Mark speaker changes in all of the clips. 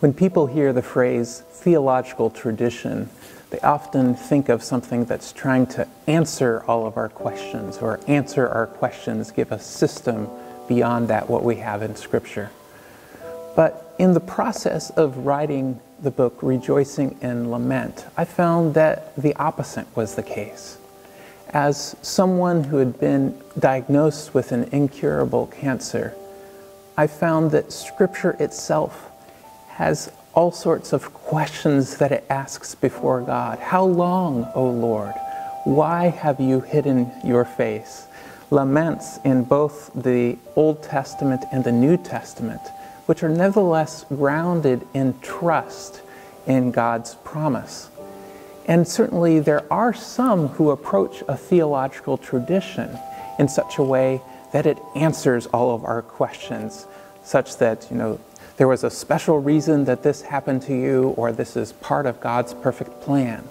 Speaker 1: When people hear the phrase theological tradition, they often think of something that's trying to answer all of our questions, or answer our questions, give a system beyond that what we have in Scripture. But in the process of writing the book Rejoicing in Lament, I found that the opposite was the case. As someone who had been diagnosed with an incurable cancer, I found that Scripture itself has all sorts of questions that it asks before God. How long, O Lord? Why have you hidden your face? Laments in both the Old Testament and the New Testament, which are nevertheless grounded in trust in God's promise. And certainly there are some who approach a theological tradition in such a way that it answers all of our questions, such that, there was a special reason that this happened to you, or this is part of God's perfect plan.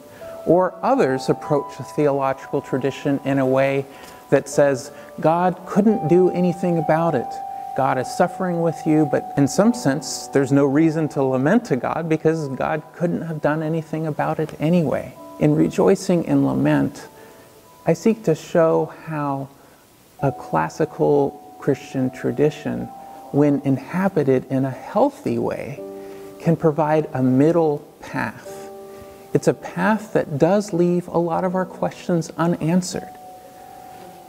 Speaker 1: Or others approach a theological tradition in a way that says, God couldn't do anything about it. God is suffering with you, but in some sense, there's no reason to lament to God because God couldn't have done anything about it anyway. In Rejoicing in Lament, I seek to show how a classical Christian tradition, when inhabited in a healthy way, can provide a middle path. It's a path that does leave a lot of our questions unanswered.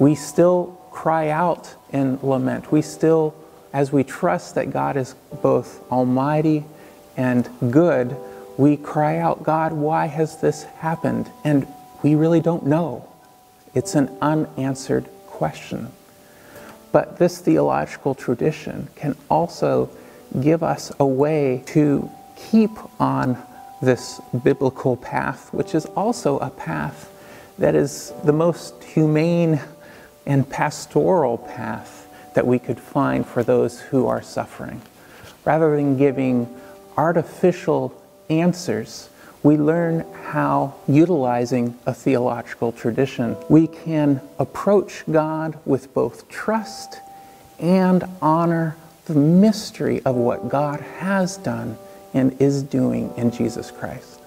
Speaker 1: We still cry out in lament. We still, as we trust that God is both almighty and good, we cry out, God, why has this happened? And we really don't know. It's an unanswered question. But this theological tradition can also give us a way to keep on this biblical path, which is also a path that is the most humane and pastoral path that we could find for those who are suffering. Rather than giving artificial answers, we learn how, utilizing a theological tradition, we can approach God with both trust and honor the mystery of what God has done and is doing in Jesus Christ.